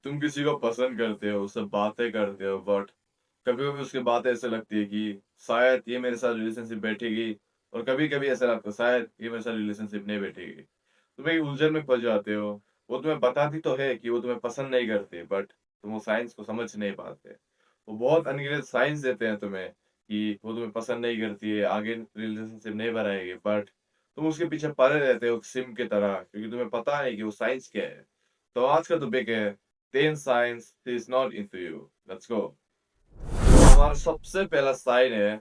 तुम किसी को पसंद करते हो, उससे बातें करते हो, बट कभी-कभी उसकी बातें ऐसे लगती है कि शायद ये मेरे साथ रिलेशनशिप बैठेगी और कभी-कभी ऐसा लगता है शायद ये मेरे साथ रिलेशनशिप नहीं बैठेगी। तुम एक उलझन में फँस जाते हो। वो तुम्हें बताती तो है कि वो तुम्हें पसंद नहीं करती, बट तुम वो साइन्स को समझ नहीं पाते। वो बहुत अनगिनत साइन्स देते हैं तुम्हें कि वो तुम्हें पसंद नहीं करती है, आगे रिलेशनशिप नहीं बढ़ाएगी, बट तुम उसके पीछे पड़े रहते हो सिम की तरह, क्योंकि तुम्हें पता है कि वो साइन्स क्या है। तो आज का टॉपिक है 10 signs he is not into you. Let's go. तो हमारा सबसे पहला साइन है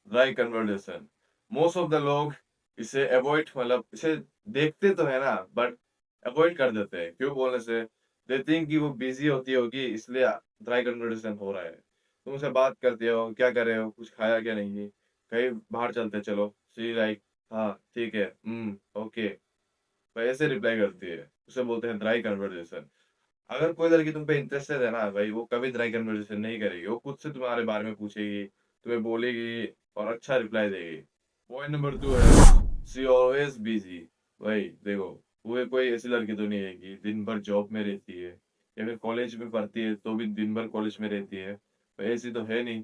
dry conversation. Most of the लोग इसे अवॉइड, मतलब इसे देखते तो है ना, बट अवॉइड कर देते हैं। क्यों बोलने से? दे थिंक कि वो बिजी होती होगी, इसलिए ड्राई कन्वर्सेशन हो रहा है। तुम उनसे बात करते हो, क्या कर रहे हो, कुछ खाया क्या नहीं, कहीं बाहर चलते चलो, सी लाइक हाँ ठीक है, ओके, भाई ऐसे रिप्लाई करती है। उसे बोलते हैं ड्राई कन्वर्सेशन। अगर कोई लड़की तुम पे इंटरेस्टेड है ना भाई, वो कभी ड्राई कन्वर्सेशन नहीं करेगी। वो खुद से तुम्हारे बारे में पूछेगी, तुम्हें बोलेगी और अच्छा रिप्लाई देगी। पॉइंट नंबर 2 है शी ऑलवेज बिजी। भाई देखो, वो कोई ऐसी लड़की तो नहीं है कि दिन भर जॉब में रहती है या फिर कॉलेज में पढ़ती है तो भी दिन भर कॉलेज में रहती है। भाई ऐसी तो है नहीं।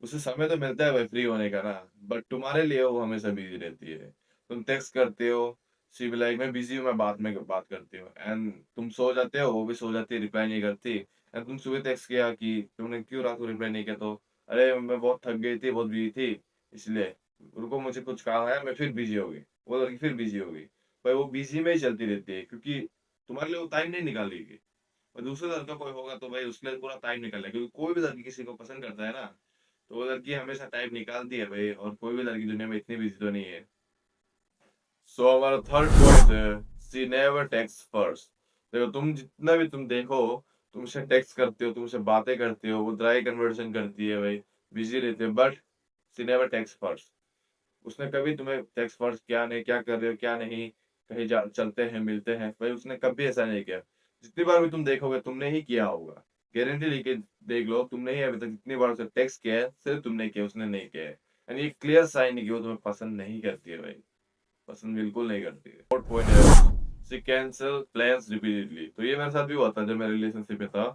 उसे समय तो मिलता है भाई फ्री होने का ना, बट तुम्हारे लिए वो हमेशा बिजी रहती है। तुम टेक्स्ट करते हो, शी बी लाइक मैं बिजी हूँ, मैं बाद में बात करती हूँ, एंड तुम सो जाते हो, वो भी सो जाती है, रिप्लाई नहीं करती। एंड तुम सुबह टेक्स्ट किया कि तुमने क्यों रात को रिप्लाई नहीं किया, तो अरे मैं बहुत थक गई थी, बहुत बिजी थी, इसलिए रुको मुझे कुछ काम है, मैं फिर बिजी होगी। वो लड़की फिर बिजी होगी। भाई वो बिजी में ही चलती रहती है, क्योंकि तुम्हारे लिए वो टाइम नहीं निकालेगी। और दूसरा लड़का कोई होगा तो भाई उसके लिए पूरा टाइम निकालेगा, क्योंकि कोई भी लड़की किसी को पसंद करता है ना, तो वो लड़की हमेशा टाइम निकालती है भाई, और कोई भी लड़की दुनिया में इतनी बिजी तो नहीं है। सो हमारा थर्ड पॉइंट है शी नेवर टेक्स्ट फर्स्ट। देखो, तुम जितना भी तुम देखो, तुमसे टेक्स्ट करते हो, तुमसे बातें करते हो, वो ड्राई कन्वर्सेशन करती है भाई, बिजी रहते हैं, but she never text first. उसने कभी तुम्हें टेक्स्ट फर्स्ट किया नहीं, क्या कर रहे हो क्या नहीं, कहीं जा चलते हैं मिलते हैं, भाई उसने कभी ऐसा नहीं किया। जितनी बार भी तुम देखोगे तुमने ही किया होगा। गारंटी लेके देख लो, तुमने ही अभी तक जितनी बार उसे टेक्स्ट किया है, सिर्फ तुमने किया, उसने नहीं किया है। यानी ये क्लियर साइन है कि वो तुम्हें पसंद नहीं करती है भाई, पसंद बिल्कुल नहीं करती है। फोर्थ पॉइंट है शी कैंसल प्लान्स रिपीटेडली। तो ये मेरे साथ भी हुआ था जब मैं रिलेशनशिप में था।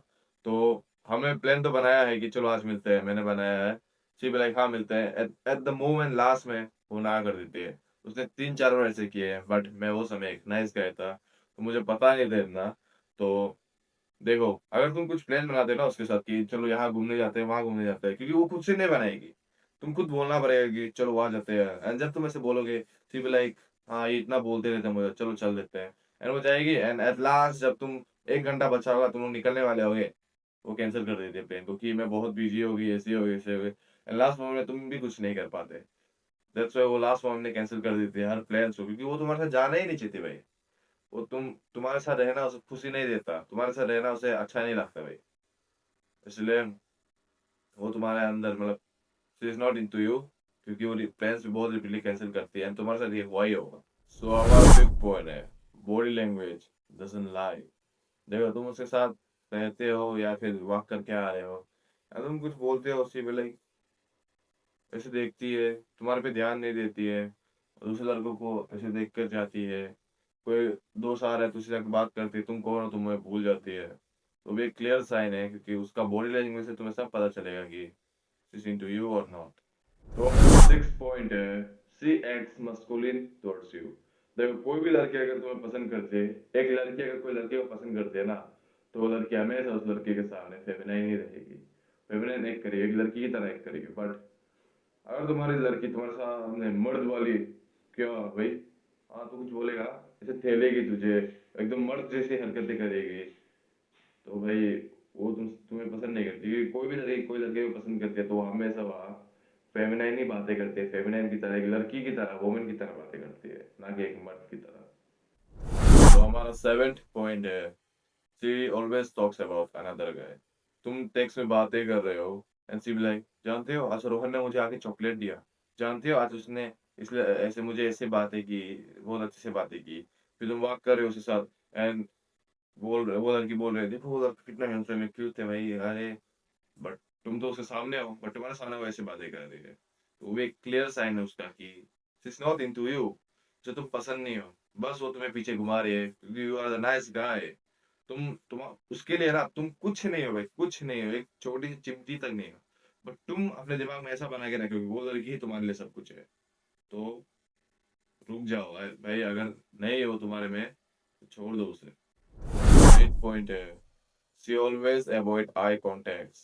तो हमने प्लान तो बनाया है कि चलो आज मिलते हैं, मैंने बनाया है। शी बी लाइक हाँ मिलते हैं, at at the moment last में वो ना कर देती है। उसने 3-4 बार ऐसे किए हैं, बट मैं वो समय एक नाइस गाय था, तो मुझे पता नहीं था इतना। तो देखो, अगर तुम कुछ प्लान बनाते हो ना उसके साथ कि चलो यहाँ घूमने जाते हैं, वहां घूमने जाते हैं, क्योंकि वो खुद से नहीं बनाएगी। तुम खुद बोलना पड़ेगा कि चलो वहां जाते हैं, एंड जब तुम ऐसे बोलोगे शी बी लाइक हाँ ये इतना बोलते रहते हैं मुझे, चलो चल देते हैं, एंड वो जाएगी, एंड एट लास्ट जब तुम 1 घंटा बचा होगा, तुम लोग निकलने वाले होगे, वो कैंसिल कर देती है प्लान को कि मैं बहुत बिजी होगी, ऐसी होगी, ऐसे होगी, एंड लास्ट मोमेंट में तुम भी कुछ नहीं कर पाते। दैट्स व्हाई वो लास्ट मोमेंट में कैंसिल कर देती है हर प्लान को, क्योंकि वो तुम्हारे साथ जाना ही नहीं चाहती भाई। वो तुम्हारे साथ रहना उसे खुशी नहीं देता, तुम्हारे साथ रहना उसे अच्छा नहीं लगता भाई। इसलिए वो तुम्हारे अंदर, मतलब she is not into you, क्योंकि वो प्लान्स भी बहुत रिपीटली कैंसिल करती है, and तुम्हारे साथ ये हुआ ही होगा। सो हमारा फिफ्थ पॉइंट है बॉडी लैंग्वेज डजंट लाई। देखो, तुम उसके साथ रहते हो या फिर वॉक करके आ रहे हो, या तुम कुछ बोलते हो, उसी पे लाइक ऐसे देखती है, तुम्हारे पे ध्यान नहीं देती है, और दूसरे लड़कों को ऐसे देख कर जाती है। कोई दोस्त आ रहा है, तुझसे जाके बात करती है, तुम कौन हो, तुम्हें भूल जाती है। तो भी एक क्लियर साइन है, क्योंकि उसका बॉडी लैंग्वेज से तुम्हें सब पता चलेगा कि शी इज इनटू यू और नॉट। तो सिक्स पॉइंट है she acts masculine towards you. देखो, कोई भी लड़की अगर तुम्हें पसंद करते है, एक लड़की अगर कोई लड़के को पसंद करती है ना, तो वो लड़की हमेशा उस लड़के के सामने फेमिनाइन ही रहेगी, फेमिनाइन एक करेगी, एक लड़की की तरह एक करेगी। बट अगर तुम्हारी लड़की तुम्हारे सामने मर्द वाली, क्यों भाई, हाँ तू कुछ बोलेगा, ऐसे ठेलेगी तुझे, एकदम मर्द जैसी हरकतें करेगी, तो भाई वो तुम्हें पसंद नहीं करती। क्योंकि कोई भी लड़की कोई लड़के को पसंद करती है तो वो हमेशा वहाँ फेमिनाइन ही बातें करती है, फेमिनाइन की तरह, एक लड़की की तरह, वुमेन की तरह बातें करती है, ना कि एक मर्द की तरह। तो हमारा सेवेंथ पॉइंट है she always talks about another guy. तुम टेक्स्ट में बातें कर रहे हो, एंड शी बी लाइक जानते हो आज रोहन ने मुझे आके चॉकलेट दिया, जानते हो आज उसने इसलिए ऐसे मुझे ऐसे बातें की, बहुत अच्छे से बातें की। फिर तुम वॉक कर रहे हो उसके साथ, एंड वो लड़की बोल रहे देखो वो लड़का कितना हैंडसम है, क्यूट है भाई, अरे, बट तुम तो उसके सामने हो, बट तुम्हारे सामने वो ऐसे बातें कर रही है। तो वो एक क्लियर साइन है उसका कि she is not into you, जो तुम पसंद नहीं हो, बस वो तुम्हें पीछे घुमा रही है क्योंकि you are the nice guy. तुम उसके लिए ना तुम कुछ नहीं हो भाई, कुछ नहीं हो, एक छोटी सी चिमटी तक नहीं हो। बट तुम अपने दिमाग में ऐसा बना के रखोगे वो लड़की ही तुम्हारे लिए सब कुछ है। तो रुक जाओ भाई भाई, अगर नहीं हो तुम्हारे में तो छोड़ दो उसे। एट पॉइंट है, she always avoid eye contact.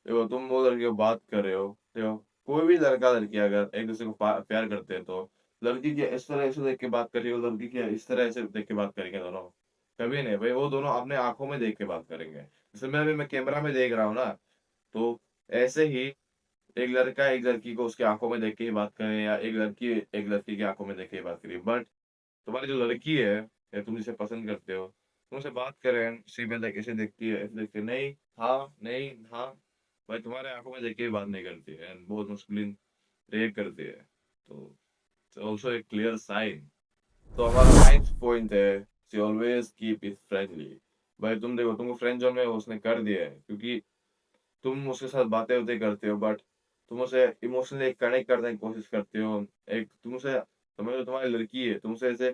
देखो तुम वो लड़की को बात कर रहे हो, देखो कोई भी लड़का लड़की अगर एक दूसरे को प्यार करते हैं तो लड़की की इस तरह से देख के बात करिए, लड़की की इस तरह से देख के बात करेंगे दोनों? कभी नहीं भाई, वो दोनों अपने आंखों में देख के बात करेंगे। जैसे मैं कैमरा में देख रहा हूँ ना, तो ऐसे ही एक लड़का एक लड़की को उसकी आंखों में देख के ही बात करे, या एक लड़की एक लड़की की आंखों में देख के ही बात करिए। बट तुम्हारी जो लड़की है या तुम जिसे पसंद करते हो, तुम उसे बात करें सी में लाइक ऐसे देखती है, ऐसे देखती है, नहीं हाँ नहीं हाँ, भाई तुम्हारे आंखों में देख के भी बात नहीं करती है एंड बहुत मुश्किल रिएक्ट करती है। तो ऑल्सो एक क्लियर साइन। तो हमारा नाइन्थ पॉइंट है, she always keep it friendly. भाई तुम देखो, तुमको फ्रेंड जोन में उसने कर दिया है क्योंकि तुम उसके साथ बातें होते करते हो, बट तुम उसे इमोशनली कनेक्ट करने की कोशिश करते हो। एक तुम उसे, तुम्हें जो तुम्हारी लड़की है तुमसे ऐसे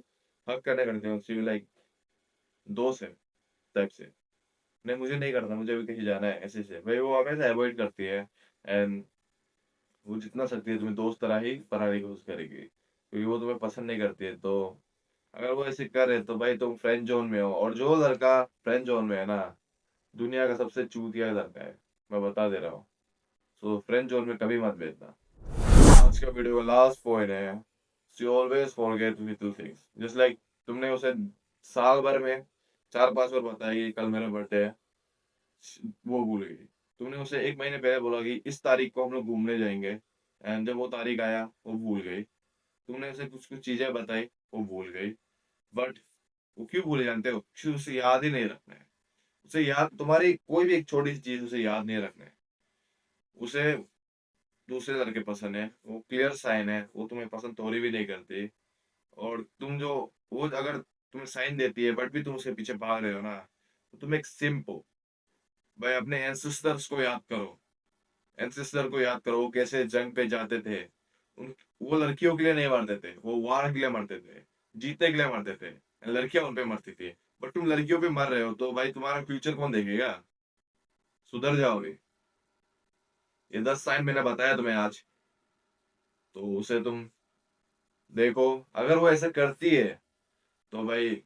हक करने करते हो, सी लाइक दोस्त है टाइप से, नहीं मुझे नहीं करना, मुझे भी कहीं जाना है ऐसे से, भाई वो हमेशा अवॉइड करती है। एंड वो जितना सकती है तुम्हें दोस्त तरह ही बनाने की कोशिश करेगी क्योंकि वो तुम्हें पसंद नहीं करती है। तो अगर वो ऐसे करे तो भाई तुम फ्रेंड जोन में हो, और जो लड़का फ्रेंड जोन में है ना, दुनिया का सबसे चूतिया लड़का है, मैं बता दे रहा हूँ। सो फ्रेंड जोन में कभी मत भेजना। आज का वीडियो का लास्ट पॉइंट है, she always forget little things, just like तुमने उसे साल भर में 4-5 बार बताया कि कल मेरा बर्थडे है, वो भूल गई। तुमने उसे एक महीने पहले बोला कि इस तारीख को हम लोग घूमने जाएंगे, एंड जब वो तारीख आया वो भूल गई। तुमने उसे कुछ कुछ चीजें बताई, वो भूल गई। बट वो क्यों भूले जानते हो? क्योंकि उसे याद ही नहीं रखना है। उसे याद, तुम्हारी कोई भी एक छोटी सी चीज उसे याद नहीं रखना है। उसे दूसरे लड़के पसंद है, वो क्लियर साइन है, वो तुम्हें पसंद थोड़ी भी नहीं करती। और तुम जो, वो अगर तुम्हें साइन देती है बट भी तुम उसके पीछे भाग रहे हो ना, तो तुम एक सिंप हो। भाई अपने एंसेस्टर्स को याद करो, एंसेस्टर को याद करो, वो कैसे जंग पे जाते थे। वो लड़कियों के लिए नहीं मरते थे, वो वार के लिए मरते थे, जीते के लिए मरते थे। लड़कियां उन पे मरती थी। बट तुम लड़कियों पे मर रहे हो तो भाई तुम्हारा फ्यूचर कौन देखेगा? सुधर जाओगे। ये 10 साइन मैंने बताया तुम्हें आज, तो उसे तुम देखो। अगर वो ऐसे करती है तो भाई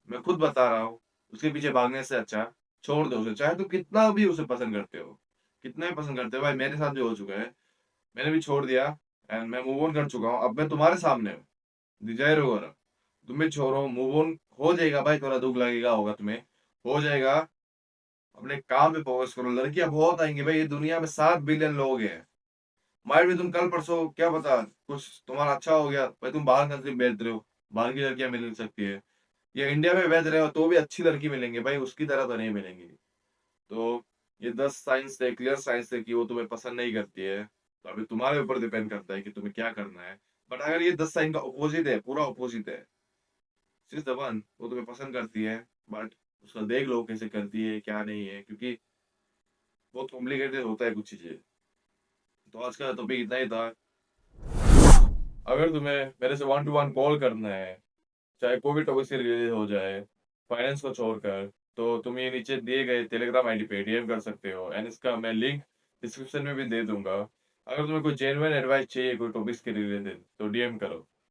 मैं खुद बता रहा हूँ, उसके पीछे भागने से अच्छा छोड़ दो उसे, चाहे तुम कितना भी उसे पसंद करते हो, कितना भी पसंद करते हो। भाई मेरे साथ जो हो चुका है, मैंने भी छोड़ दिया एंड मैं मूव ऑन कर चुका हूँ। अब मैं तुम्हारे सामने हूँ, डिजायर वगैरह, तुम भी छोड़ो, मूव ऑन हो जाएगा भाई, थोड़ा दुख लगेगा होगा तुम्हें, हो जाएगा। अपने काम पे फोकस करो, लड़कियां बहुत आएंगी भाई, ये दुनिया में 7 बिलियन लोग हैं। माइंड भी तुम कल परसों क्या पता कुछ तुम्हारा अच्छा हो गया भाई, तुम बाहर कंट्री में भेज रहे हो, बाहर की लड़कियां मिल सकती है। या इंडिया में भेज रहे हो तो भी अच्छी लड़की मिलेंगे भाई, उसकी तरह तो नहीं मिलेंगी। तो ये 10 साइंस थे, क्लियर साइंस थे कि वो तुम्हें पसंद नहीं करती है। तो अभी तुम्हारे ऊपर डिपेंड करता है कि तुम्हें क्या करना है। बट अगर ये 10 साइन का ऑपोजिट है, पूरा ऑपोजिट है, सिर्फ जबान वो तुम्हें पसंद करती है, बट उसका देख लो कैसे करती है क्या नहीं है, क्योंकि बहुत कॉम्प्लिकेटेड होता है कुछ चीजें। तो आज का टॉपिक इतना ही था। अगर तुम्हें मेरे से 1-to-1 कॉल करना है, चाहे कोई भी टॉपिक से रिलेटेड हो जाए, फाइनेंस को छोड़कर, तो तुम ये नीचे दिए गए टेलीग्राम आईडी पे डीएम कर सकते हो, एंड इसका मैं लिंक डिस्क्रिप्शन में भी दे दूंगा। अगर तुम्हें कोई जेन्युइन एडवाइस चाहिए कोई टॉपिक्स के रिलेटेड तो डीएम करो।